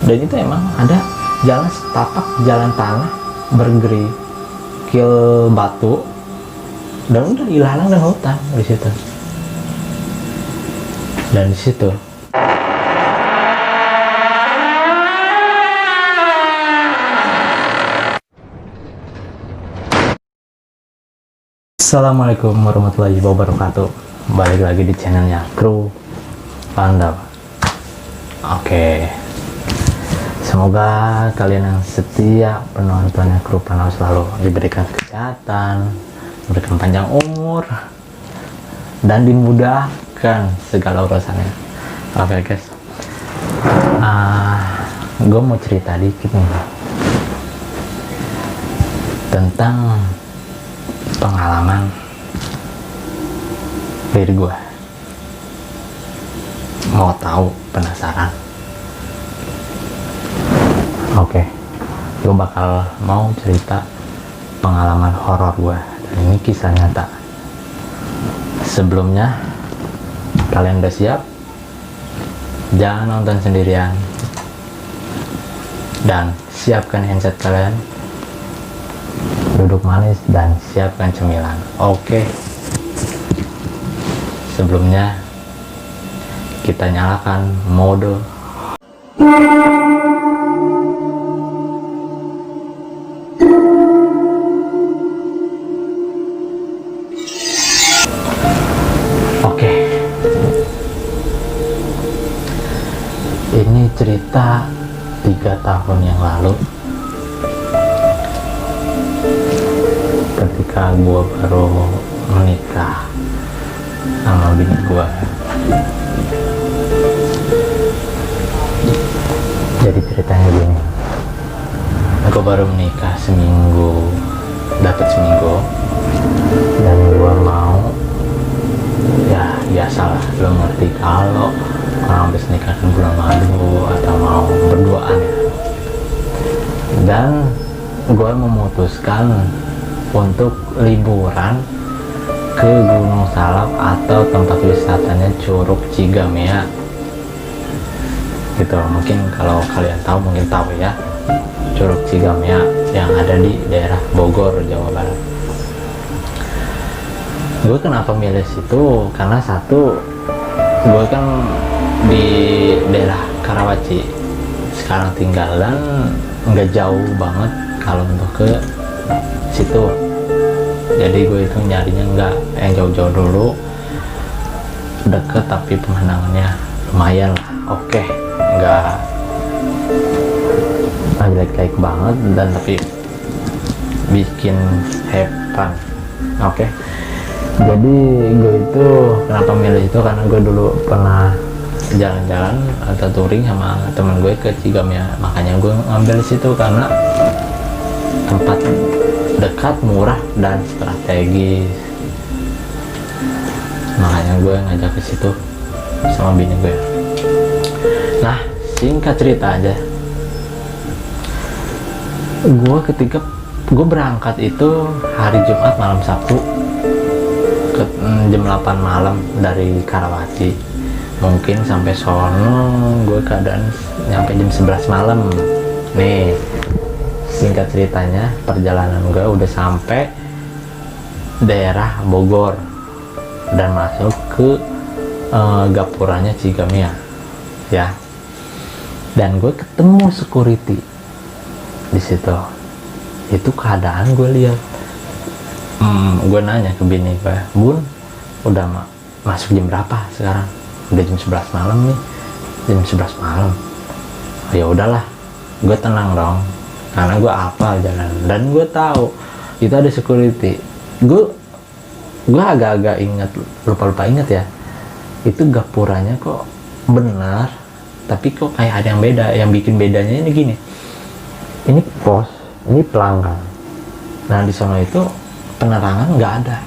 Dan itu emang ada jalan setapak, jalan tanah bergerikil batu, dan udah ilalang dan hutan di situ. Dan di situ Assalamualaikum warahmatullahi wabarakatuh. Balik lagi di channelnya Kru Pandau. Oke, semoga kalian yang setia penontonnya Kru Pandau selalu diberikan kesehatan, diberikan panjang umur, dan dimudahkan segala urusannya. Oke guys, gue mau cerita dikit nih tentang pengalaman diri gue. Mau tahu, penasaran? Oke, gue bakal mau cerita pengalaman horor gue, dan ini kisah nyata. Sebelumnya, kalian udah siap? Jangan nonton sendirian, dan siapkan handset kalian, duduk manis, dan siapkan cemilan. Oke, sebelumnya kita nyalakan mode oke. Ini cerita 3 tahun yang lalu, ketika gue baru menikah sama bini gue. Jadi ceritanya gini, gue baru menikah seminggu, dapat seminggu, dan gue mau, ya biasalah, lo ngerti kalau orang habis nikah kan bulan madu atau mau berduaan ya. Dan gue memutuskan untuk liburan ke Gunung Salak atau tempat wisatanya Curug Cigamea gitu. Mungkin kalau kalian tahu, mungkin tahu ya, Curug Cigamea yang ada di daerah Bogor, Jawa Barat. Gue kenapa milih situ? Karena satu, gue kan di daerah Karawaci sekarang tinggal, dan nggak jauh banget kalau untuk ke situ. Jadi gue itu nyarinya nggak yang jauh-jauh dulu, deket tapi pemandangannya lumayan lah. Oke, nggak jelek-jelek banget, dan tapi bikin have fun. Oke, jadi gue itu kenapa milih itu, karena gue dulu pernah jalan-jalan atau touring sama temen gue ke Cigamea. Makanya gue ngambil situ karena tempat dekat, murah, dan strategis. Makanya gue ngajak ke situ sama bini gue. Nah, singkat cerita aja, ketika gue berangkat itu hari Jumat malam Sabtu ke jam 8 malam dari Karawaci. Mungkin sampai sono gue keadaan nyampe jam 11 malam. Nih, singkat ceritanya, perjalanan gue udah sampai daerah Bogor dan masuk ke gapuranya Cigamea ya. Dan gue ketemu security di situ. Itu keadaan gue lihat, gue nanya ke bini gue, "Bun, udah masuk jam berapa sekarang?" "Udah jam 11 malam nih." "Jam 11 malam." Ya udahlah, gue tenang dong, karena gue hafal jalan dan gue tahu itu ada security. Gue agak-agak ingat, lupa ingat ya, itu gapuranya kok benar, tapi kok kayak ada yang beda. Yang bikin bedanya ini gini, ini pos, ini pelanggan, nah di sana itu penerangan nggak ada,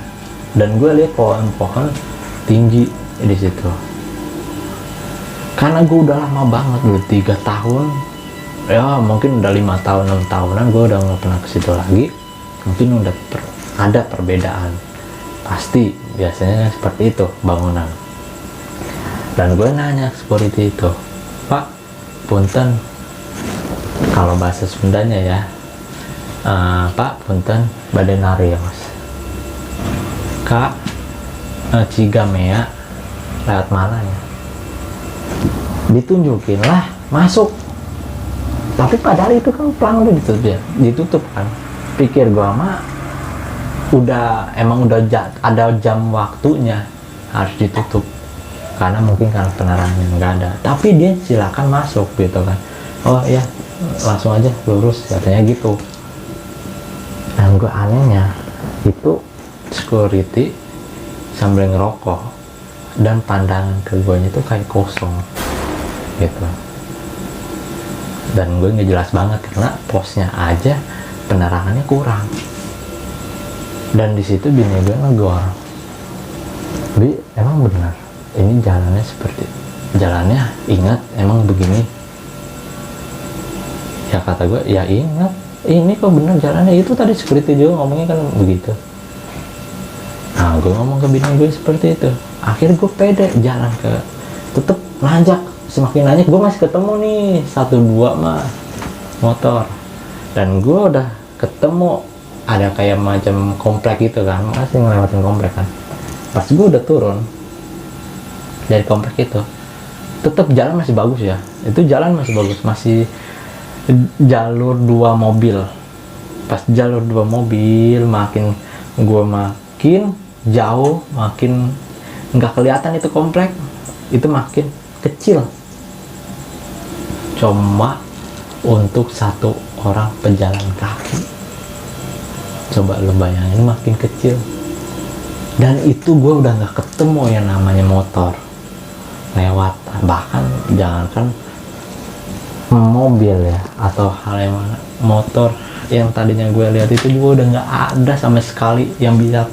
dan gue lihat pohon-pohon tinggi di situ. Karena gue udah lama banget, udah 3 tahun, ya mungkin udah 5 tahun, 6 tahunan gue udah nggak pernah ke situ lagi. Mungkin udah ada perbedaan, pasti biasanya seperti itu bangunan. Dan gue nanya security itu, "Pak, punten, Kalau bahasa Sundanya ya, Pak punten bade narios Kak, Cigamea lewat mana ya? Ditunjukin lah masuk, tapi padahal itu kan pelang udah ditutup kan. Pikir gua mah emang udah ada jam waktunya harus ditutup, karena mungkin karena penerangan nggak ada, tapi dia silakan masuk gitu kan. Oh ya langsung aja lurus katanya gitu. Dan gue anehnya itu security sambil ngerokok dan pandangan ke gue itu kayak kosong gitu. Dan gue nggak jelas banget karena posnya aja penerangannya kurang. Dan di situ bini gue negor, Bi emang benar ini jalannya seperti jalannya, ingat emang begini. Ya kata gue, ya ingat ini kok bener jalannya, itu tadi security juga ngomongnya kan begitu. Nah gue ngomong ke bini gue seperti itu, akhirnya gue pede jalan ke, tetep nanjak, semakin nanjak gue masih ketemu nih 1-2 mah motor. Dan gue udah ketemu ada kayak macam komplek gitu kan, masih ngelewatin komplek kan. Pas gue udah turun dari komplek itu, tetap jalan masih bagus ya, itu jalan masih bagus, masih jalur 2 mobil. Pas jalur 2 mobil makin jauh, makin nggak kelihatan itu komplek, itu makin kecil, cuma untuk 1 orang pejalan kaki. Coba lo bayangin, makin kecil. Dan itu gue udah nggak ketemu yang namanya motor lewat, bahkan jangankan mobil ya atau hal yang mana, motor yang tadinya gue lihat itu juga udah nggak ada sama sekali yang bisa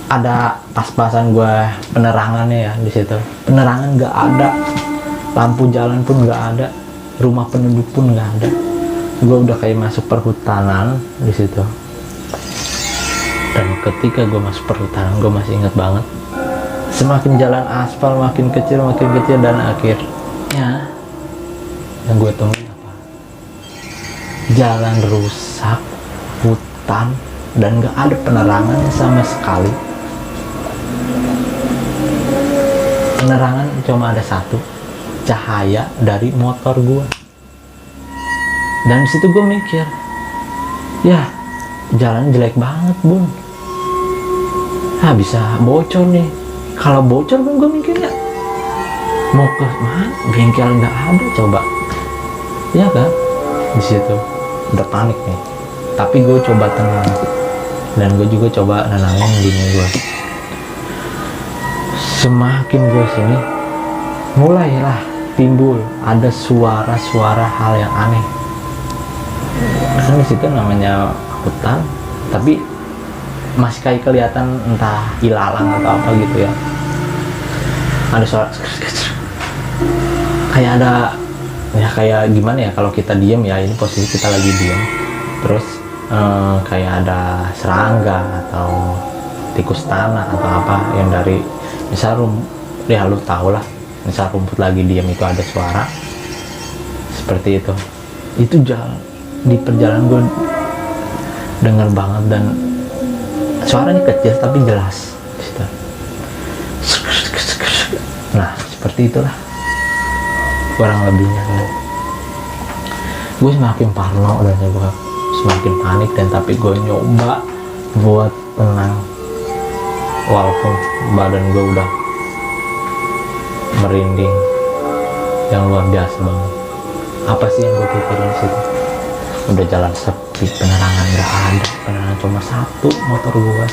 ada pas-pasan gue penerangannya ya. Di situ penerangan nggak ada, lampu jalan pun nggak ada, rumah penduduk pun nggak ada. Gue udah kayak masuk perhutanan di situ. Dan ketika gue masuk perhutanan, gue masih ingat banget, semakin jalan aspal makin kecil dan akhirnya yang gue temuin apa? Jalan rusak, hutan, dan gak ada penerangannya sama sekali. Penerangan cuma ada 1, cahaya dari motor gue. Dan disitu gue mikir, ya jalan jelek banget bun, bisa bocor nih. Kalau bocor kan gue mikirnya mau ke mana, bengkel nggak ada coba, ya kan. Di situ udah panik nih, tapi gue coba tenang, dan gue juga coba nenangin diri gue. Semakin gue sini, mulailah timbul ada suara-suara hal yang aneh. Kan di situ namanya hutan, tapi masih kayak kelihatan entah ilalang atau apa gitu ya. Ada suara kayak ada ya, kayak gimana ya, kalau kita diem ya, ini posisi kita lagi diem, terus kayak ada serangga atau tikus tanah atau apa yang dari misal ya lu tau lah, misal rumput lagi diem itu ada suara seperti itu. Itu jalan di perjalanan gue denger banget, dan suaranya kecil tapi jelas gitu. Nah seperti itulah kurang lebihnya kan. Gue semakin parno dan gue semakin panik, dan tapi gue nyoba buat tenang walaupun badan gue udah merinding yang luar biasa banget. Apa sih yang gue pikirin di situ? Udah jalan sepi, penerangan nggak ada, penerangan cuma 1 motor gue.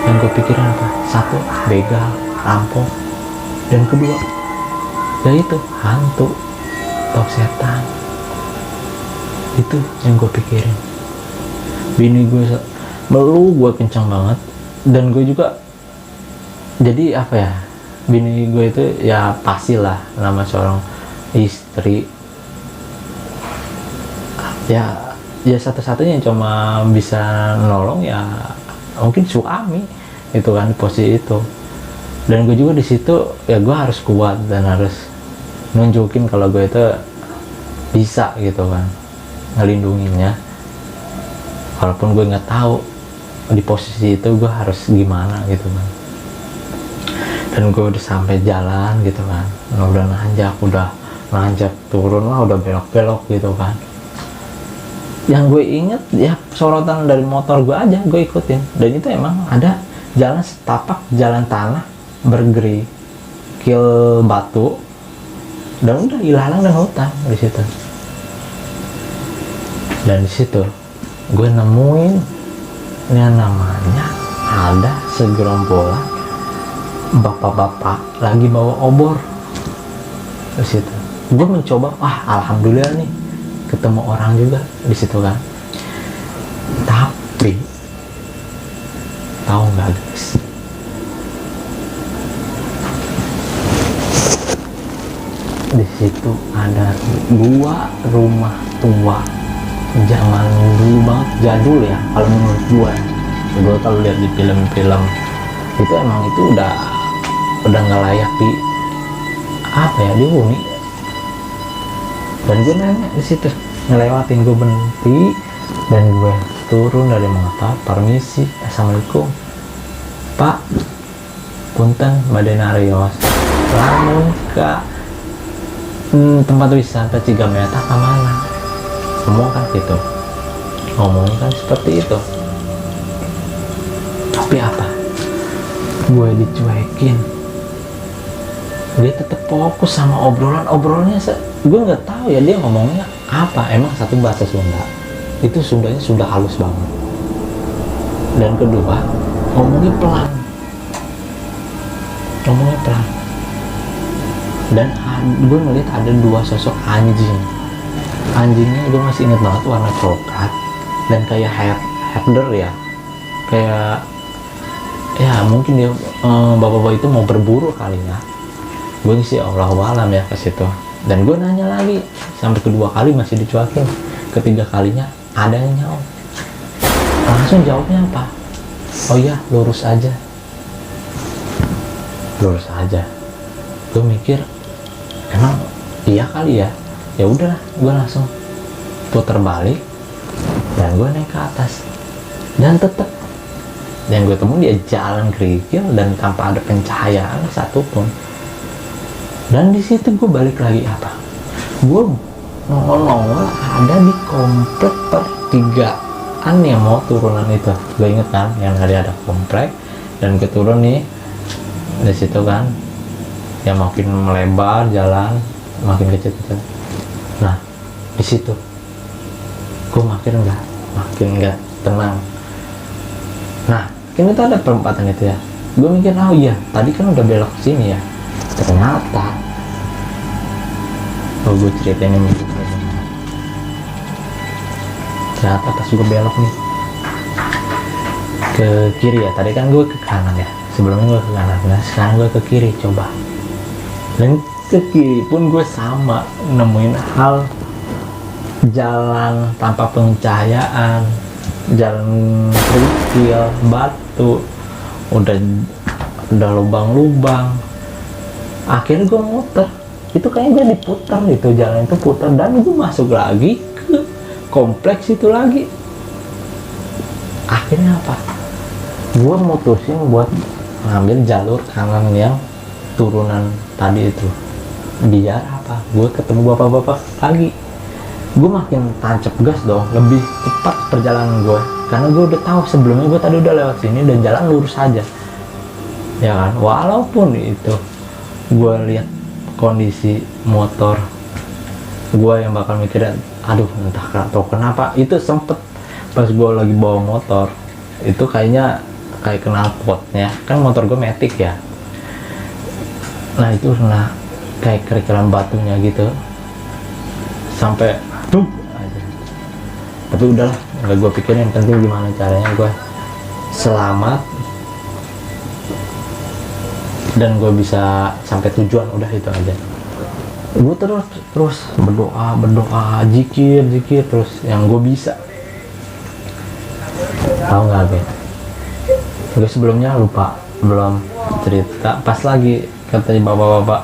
Yang gue pikirin apa? 1 begal, rampok, dan kedua yaitu hantu atau setan. Itu yang gue pikirin. Bini gue melu gue kencang banget, dan gue juga jadi apa ya, bini gue itu ya pastilah nama seorang istri ya satu-satunya yang cuma bisa nolong ya mungkin suami itu kan, di posisi itu. Dan gue juga di situ ya gue harus kuat dan harus nunjukin kalau gue itu bisa gitu kan. ngelindunginnya, walaupun gue nggak tahu di posisi itu gue harus gimana gitu kan. Dan gue udah sampai jalan gitu kan, udah nanjak turun lah, udah belok-belok gitu kan. Yang gue inget ya sorotan dari motor gue aja gue ikutin, dan itu emang ada jalan setapak, jalan tanah bergerikil batu, dan udah ilalang dan hutan di situ. Dan di situ gue nemuin yang namanya ada segerombolan bapak-bapak lagi bawa obor di situ. Gue mencoba, alhamdulillah nih ketemu orang juga di situ kan. Tapi tahu nggak guys, di situ ada 2 rumah tua zaman dulu banget, jadul ya kalau menurut gue kalau lihat di film-film itu emang itu udah nggak layak di dihuni. Dan gue nanya di situ, ngelewatin, gue berhenti dan gue turun dari motor, permisi, assalamualaikum pak, punten Mbak Denarios, lamun ke tempat wisata Cigameta kemana? Semua kan gitu, ngomongnya kan seperti itu. Tapi apa? Gue dicuekin. Dia tetap fokus sama obrolannya. Gue nggak tahu ya dia ngomongnya apa. Emang satu bahasa Sunda, itu Sundanya sudah halus banget. Dan kedua, ngomongnya pelan. Dan gue ngeliat ada 2 sosok anjing. Anjingnya gue masih inget banget, warna coklat dan kayak herder ya, kayak ya mungkin dia bapak-bapak itu mau berburu kali ya. Gue sih Allahualam ya ke situ. Dan gue nanya lagi sampai kedua kali masih dicuekin. Ketiga kalinya ada yang nyaut. Langsung jawabnya apa? Oh iya, lurus aja. Gue mikir emang iya kali ya. Ya udah, gue langsung putar balik dan gue naik ke atas. Dan tetap yang gue temuin dia jalan kerikil dan tanpa ada pencahayaan satupun. Dan di situ gue balik lagi apa? Gue nongol ada di komplek pertigaan yang mau turunan itu. Gue inget kan yang tadi ada komplek dan gue turun nih di situ kan, yang makin melebar jalan, makin kecil. Nah di situ gue makin nggak tenang. Nah kan itu ada perempatan itu ya, gue mikir oh iya tadi kan udah belok sini ya. Ternyata gue ceritain ini, ternyata pas gue belok nih ke kiri ya, tadi kan gue ke kanan ya, sebelumnya gue ke kanan, nah sekarang gue ke kiri coba. Dan ke kiri pun gue sama nemuin hal, jalan tanpa pencahayaan, jalan kerikil, batu, udah lubang-lubang. Akhirnya gue muter, itu kayaknya gue diputar itu, jalan itu putar, dan gue masuk lagi ke kompleks itu lagi. Akhirnya apa? Gue mutusin buat ngambil jalur kanan yang turunan tadi itu, biar apa? Gue ketemu bapak-bapak lagi. Gue makin tancap gas dong, lebih cepat perjalanan gue, karena gue udah tahu sebelumnya gue tadi udah lewat sini dan jalan lurus aja, ya kan? Walaupun itu gue lihat kondisi motor gue yang bakal mikirin, aduh entah atau kenapa itu sempet pas gue lagi bawa motor itu kayaknya kayak knalpotnya kan, motor gue Matic ya. Nah itu kena kayak kerikilan batunya gitu sampai tuh aja. Tapi udahlah, nggak gue pikirin, penting gimana caranya gue selamat dan gue bisa sampai tujuan, udah itu aja. Gue terus berdoa, zikir terus yang gue bisa. Tahu nggak Ben? Gue sebelumnya lupa, belum cerita. Pas lagi katanya bapak-bapak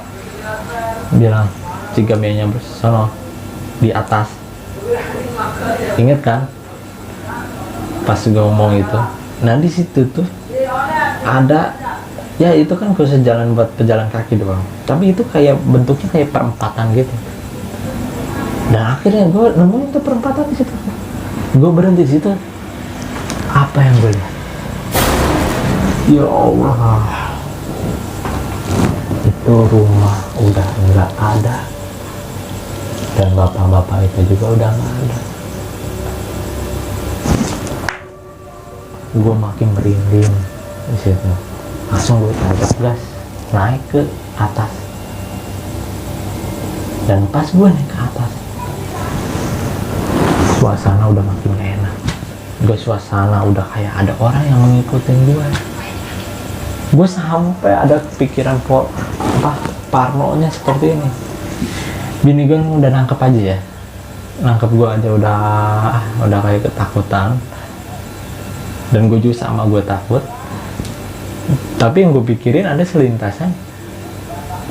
bilang Cigamenya sono di atas, Ingat kan pas gue ngomong itu? Nah di situ tuh ada, ya itu kan khusus jalan buat pejalan kaki doang, tapi itu kayak bentuknya kayak perempatan gitu. Dan akhirnya gue nemuin tuh perempatan di situ. Gue berhenti di situ. Apa yang gue lihat? Ya Allah, itu rumah udah nggak ada, dan bapak-bapak itu juga udah nggak ada. Gue makin merinding di situ. Langsung gue tancap gas naik ke atas. Dan pas gue naik ke atas, suasana udah makin gak enak. Suasana udah kayak ada orang yang mengikutin gue. Gue sampai ada pikiran parnonya seperti ini. Bini gue udah nangkep aja ya, nangkep gue aja udah kayak ketakutan. Dan gue juga sama, gue takut. Tapi yang gue pikirin ada selintasan,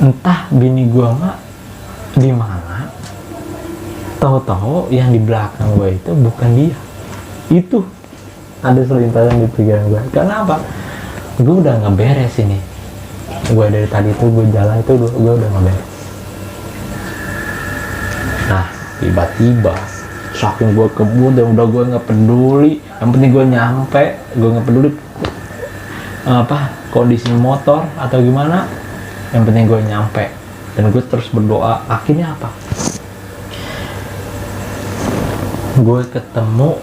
entah bini gue mah di mana, tahu-tahu yang di belakang gue itu bukan dia. Itu ada selintasan di pikiran gue. Karena apa? Gue udah nggak beres ini. Gue dari tadi tuh gue jalan itu gue udah nggak beres. Nah tiba-tiba saking gue kebut dan udah gue nggak peduli, yang penting gue nyampe, gue nggak peduli kondisi motor atau gimana, yang penting gue nyampe. Dan gue terus berdoa. Akhirnya apa? Gue ketemu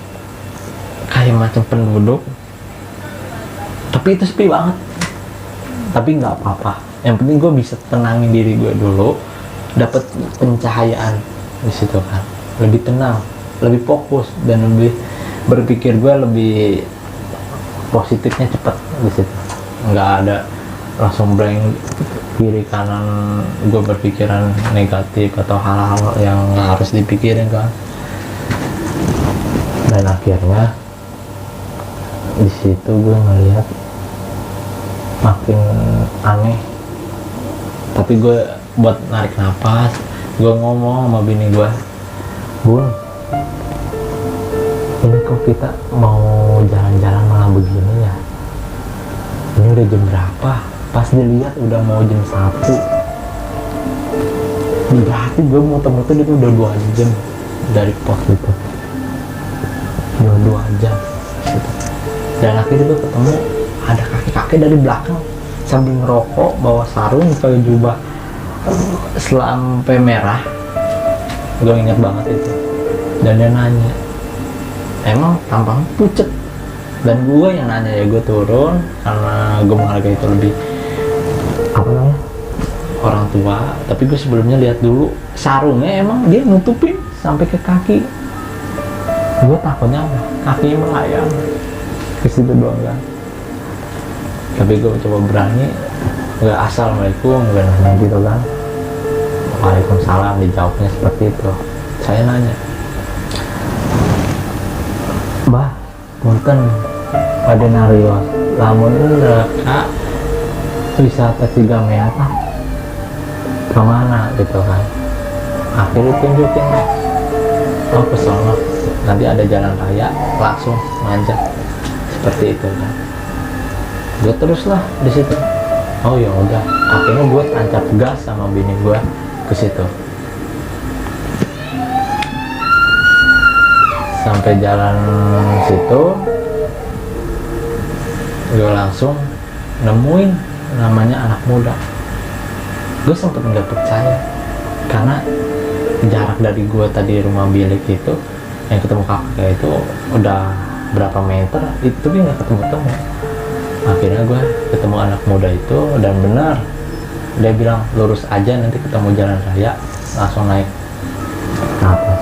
kayak macam penduduk, tapi itu sepi banget. Tapi nggak apa-apa, yang penting gue bisa tenangin diri gue dulu, dapat pencahayaan di situ kan, lebih tenang, lebih fokus, dan lebih berpikir gue lebih positifnya cepat di situ. Nggak ada langsung blank kiri kanan, gue berpikiran negatif atau hal-hal yang harus dipikirin kan. Dan akhirnya di situ gue ngeliat makin aneh. Tapi gue buat narik nafas, gue ngomong sama bini gue, Bun, ini kok kita mau jalan-jalan malah begini ya? Ini udah jam berapa? Pas dilihat udah mau jam 1. Berarti gue muter-muter itu udah 2 jam dari pos itu. 2 jam gitu. Dan akhirnya gue ketemu ada kakek-kakek dari belakang sambil ngerokok, bawa sarung, pakai jubah selampe merah. Gue inget banget itu. Dan dia nanya, emang tampang pucet? Dan gue yang nanya, ya gue turun karena gue menghargai itu lebih orang tua. Tapi gue sebelumnya lihat dulu sarungnya, emang dia nutupin sampai ke kaki. Gue takutnya kakinya melayang ke situ doang kan. Tapi gue coba berani, nggak assalamualaikum, nggak nanya gitu kan. Waalaikumsalam, dijawabnya seperti itu. Saya nanya, Mbah, punten Raden Aryo, lamun kak wisata 3 Meata kemana gitu kan. Akhirnya tunjukin, oh ke sono, nanti ada jalan raya, langsung manjat seperti itu kan. Gue teruslah di situ. Oh ya udah, akhirnya gue tancap gas sama bini gue ke situ. Sampai jalan situ, gue langsung nemuin namanya anak muda. Gue sempet nggak percaya karena jarak dari gue tadi rumah bilik itu yang ketemu kakak itu udah berapa meter, itu tapi nggak ketemu. Akhirnya gue ketemu anak muda itu, dan benar dia bilang lurus aja nanti ketemu jalan raya, langsung naik ke atas.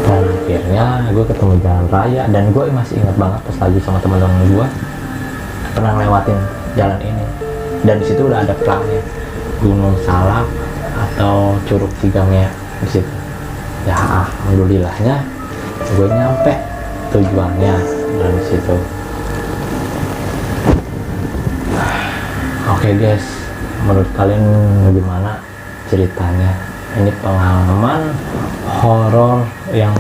Dan akhirnya gue ketemu jalan raya, dan gue masih ingat banget pas lagi sama teman-teman gue pernah lewatin jalan ini. Dan di situ udah ada pelangnya, Gunung Salak atau Curug 3 Mea di situ. Ya alhamdulillahnya gue nyampe tujuannya dari situ. Oke guys, menurut kalian gimana ceritanya? ini pengalaman horor yang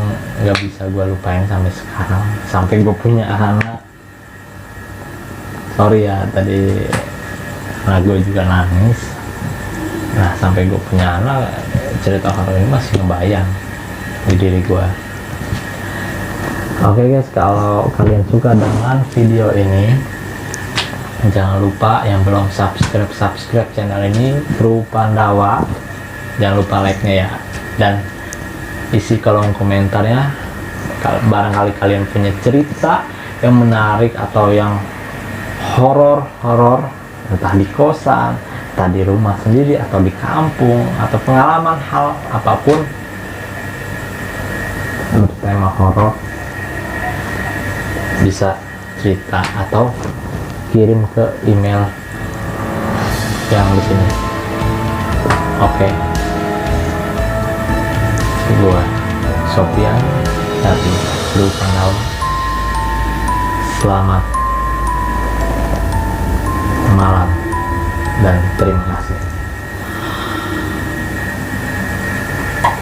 nggak bisa gue lupain sampai sekarang, sampai gue punya anak. Sorry ya tadi anak gue juga nangis. Nah sampai gue punya anak, cerita horor ini masih ngebayang di diri gue. Oke guys, kalau kalian suka dengan video ini, jangan lupa yang belum subscribe channel ini, Bro Pandawa, jangan lupa like-nya ya, dan isi kolom komentarnya barangkali kalian punya cerita yang menarik atau yang horor, entah di kosan, entah di rumah sendiri atau di kampung, atau pengalaman hal apapun bertema horor, bisa cerita atau kirim ke email yang di sini. Oke. Gua Sofian dari Bro Pandawa. Selamat malam dan terima kasih.